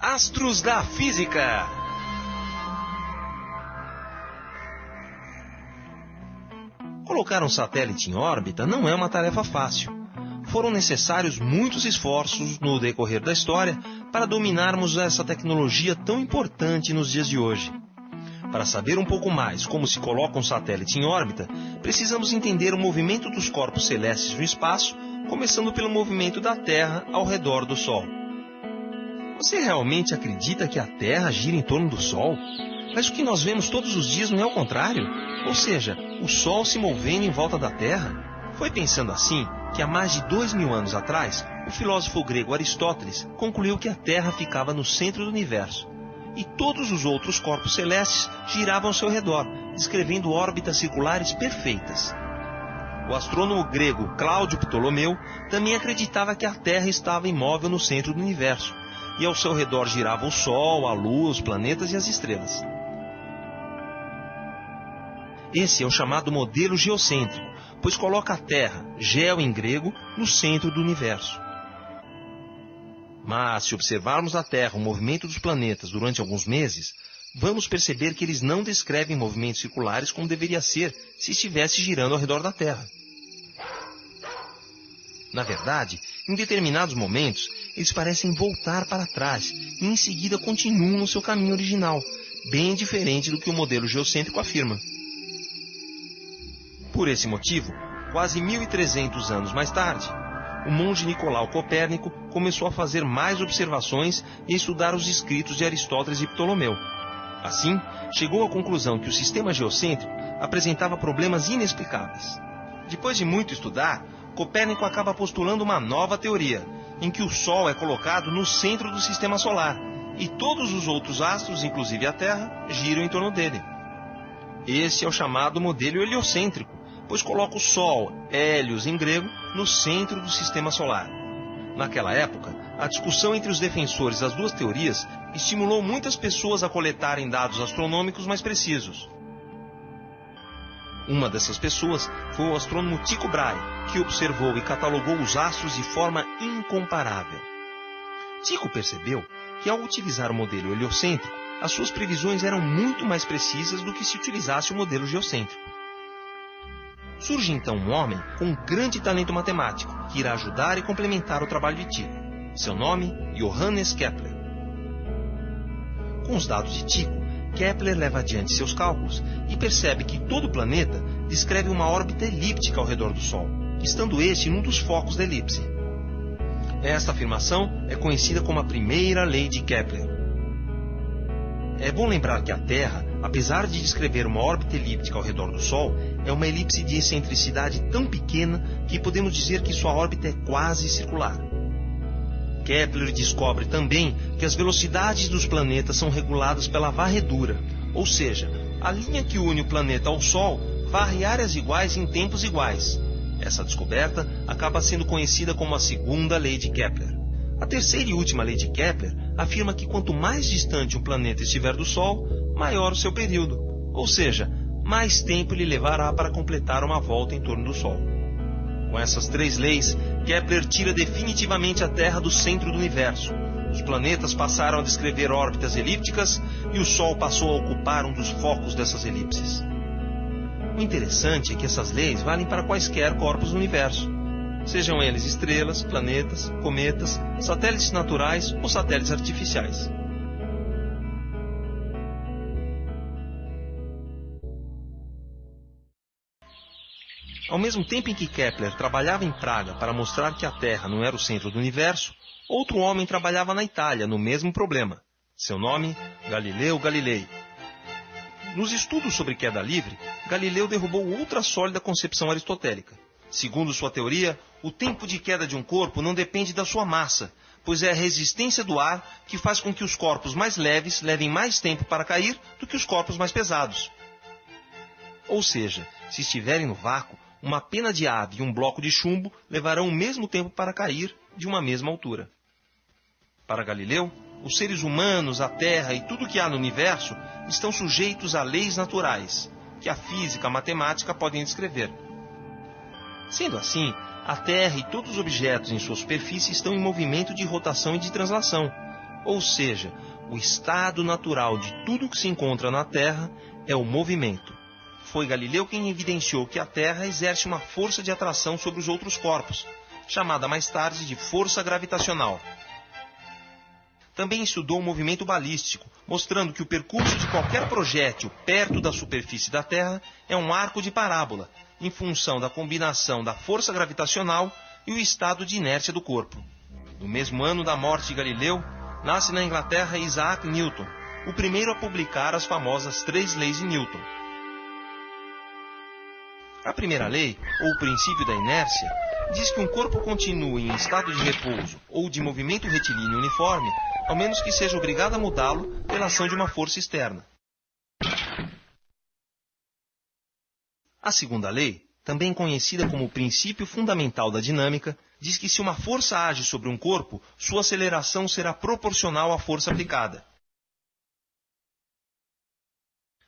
Astros da Física. Colocar um satélite em órbita não é uma tarefa fácil. Foram necessários muitos esforços no decorrer da história para dominarmos essa tecnologia tão importante nos dias de hoje. Para saber um pouco mais como se coloca um satélite em órbita, precisamos entender o movimento dos corpos celestes no espaço, começando pelo movimento da Terra ao redor do Sol. Você realmente acredita que a Terra gira em torno do Sol? Mas o que nós vemos todos os dias não é o contrário? Ou seja, o Sol se movendo em volta da Terra? Foi pensando assim que há mais de 2000 anos atrás, o filósofo grego Aristóteles concluiu que a Terra ficava no centro do universo e todos os outros corpos celestes giravam ao seu redor, descrevendo órbitas circulares perfeitas. O astrônomo grego Cláudio Ptolomeu também acreditava que a Terra estava imóvel no centro do universo e ao seu redor girava o Sol, a Lua, os planetas e as estrelas. Esse é o chamado modelo geocêntrico, pois coloca a Terra, geo em grego, no centro do universo. Mas, se observarmos a Terra, o movimento dos planetas durante alguns meses, vamos perceber que eles não descrevem movimentos circulares como deveria ser se estivesse girando ao redor da Terra. Na verdade, em determinados momentos, eles parecem voltar para trás e em seguida continuam no seu caminho original, bem diferente do que o modelo geocêntrico afirma. Por esse motivo, quase 1300 anos mais tarde, o monge Nicolau Copérnico começou a fazer mais observações e a estudar os escritos de Aristóteles e Ptolomeu. Assim, chegou à conclusão que o sistema geocêntrico apresentava problemas inexplicáveis. Depois de muito estudar, Copérnico acaba postulando uma nova teoria, em que o Sol é colocado no centro do sistema solar e todos os outros astros, inclusive a Terra, giram em torno dele. Esse é o chamado modelo heliocêntrico, pois coloca o Sol, Hélios em grego, no centro do sistema solar. Naquela época, a discussão entre os defensores das duas teorias estimulou muitas pessoas a coletarem dados astronômicos mais precisos. Uma dessas pessoas foi o astrônomo Tycho Brahe, que observou e catalogou os astros de forma incomparável. Tycho percebeu que, ao utilizar o modelo heliocêntrico, as suas previsões eram muito mais precisas do que se utilizasse o modelo geocêntrico. Surge então um homem com um grande talento matemático, que irá ajudar e complementar o trabalho de Tycho. Seu nome, Johannes Kepler. Com os dados de Tycho, Kepler leva adiante seus cálculos e percebe que todo planeta descreve uma órbita elíptica ao redor do Sol, estando este num dos focos da elipse. Esta afirmação é conhecida como a primeira lei de Kepler. É bom lembrar que a Terra, apesar de descrever uma órbita elíptica ao redor do Sol, é uma elipse de excentricidade tão pequena que podemos dizer que sua órbita é quase circular. Kepler descobre também que as velocidades dos planetas são reguladas pela varredura, ou seja, a linha que une o planeta ao Sol varre áreas iguais em tempos iguais. Essa descoberta acaba sendo conhecida como a segunda lei de Kepler. A terceira e última lei de Kepler afirma que quanto mais distante um planeta estiver do Sol, maior o seu período, ou seja, mais tempo ele levará para completar uma volta em torno do Sol. Com essas três leis, Kepler tira definitivamente a Terra do centro do universo. Os planetas passaram a descrever órbitas elípticas e o Sol passou a ocupar um dos focos dessas elipses. O interessante é que essas leis valem para quaisquer corpos do universo, sejam eles estrelas, planetas, cometas, satélites naturais ou satélites artificiais. Ao mesmo tempo em que Kepler trabalhava em Praga para mostrar que a Terra não era o centro do universo, outro homem trabalhava na Itália no mesmo problema. Seu nome, Galileu Galilei. Nos estudos sobre queda livre, Galileu derrubou outra sólida concepção aristotélica. Segundo sua teoria, o tempo de queda de um corpo não depende da sua massa, pois é a resistência do ar que faz com que os corpos mais leves levem mais tempo para cair do que os corpos mais pesados. Ou seja, se estiverem no vácuo, uma pena de ave e um bloco de chumbo levarão o mesmo tempo para cair de uma mesma altura. Para Galileu, os seres humanos, a Terra e tudo o que há no universo estão sujeitos a leis naturais, que a física e a matemática podem descrever. Sendo assim, a Terra e todos os objetos em sua superfície estão em movimento de rotação e de translação, ou seja, o estado natural de tudo que se encontra na Terra é o movimento. Foi Galileu quem evidenciou que a Terra exerce uma força de atração sobre os outros corpos, chamada mais tarde de força gravitacional. Também estudou o movimento balístico, mostrando que o percurso de qualquer projétil perto da superfície da Terra é um arco de parábola, em função da combinação da força gravitacional e o estado de inércia do corpo. No mesmo ano da morte de Galileu, nasce na Inglaterra Isaac Newton, o primeiro a publicar as famosas 3 leis de Newton. A primeira lei, ou princípio da inércia, diz que um corpo continua em estado de repouso ou de movimento retilíneo uniforme, ao menos que seja obrigado a mudá-lo pela ação de uma força externa. A segunda lei, também conhecida como o princípio fundamental da dinâmica, diz que se uma força age sobre um corpo, sua aceleração será proporcional à força aplicada.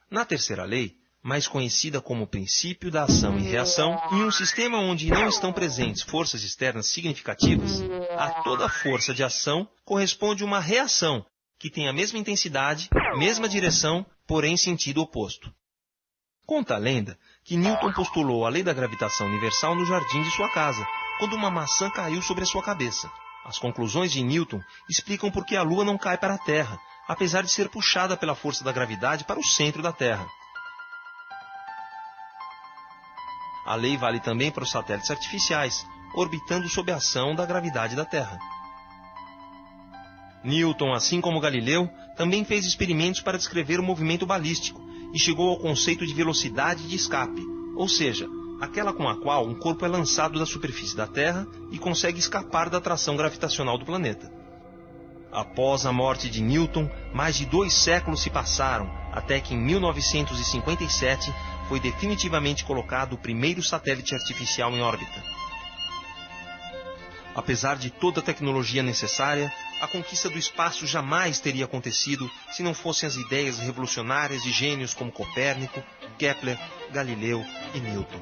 Na terceira lei, mais conhecida como princípio da ação e reação, em um sistema onde não estão presentes forças externas significativas, a toda força de ação corresponde uma reação, que tem a mesma intensidade, mesma direção, porém sentido oposto. Conta a lenda que Newton postulou a lei da gravitação universal no jardim de sua casa, quando uma maçã caiu sobre a sua cabeça. As conclusões de Newton explicam por que a Lua não cai para a Terra, apesar de ser puxada pela força da gravidade para o centro da Terra. A lei vale também para os satélites artificiais, orbitando sob a ação da gravidade da Terra. Newton, assim como Galileu, também fez experimentos para descrever o movimento balístico e chegou ao conceito de velocidade de escape, ou seja, aquela com a qual um corpo é lançado da superfície da Terra e consegue escapar da atração gravitacional do planeta. Após a morte de Newton, mais de 2 séculos se passaram, até que em 1957 foi definitivamente colocado o primeiro satélite artificial em órbita. Apesar de toda a tecnologia necessária, a conquista do espaço jamais teria acontecido se não fossem as ideias revolucionárias de gênios como Copérnico, Kepler, Galileu e Newton.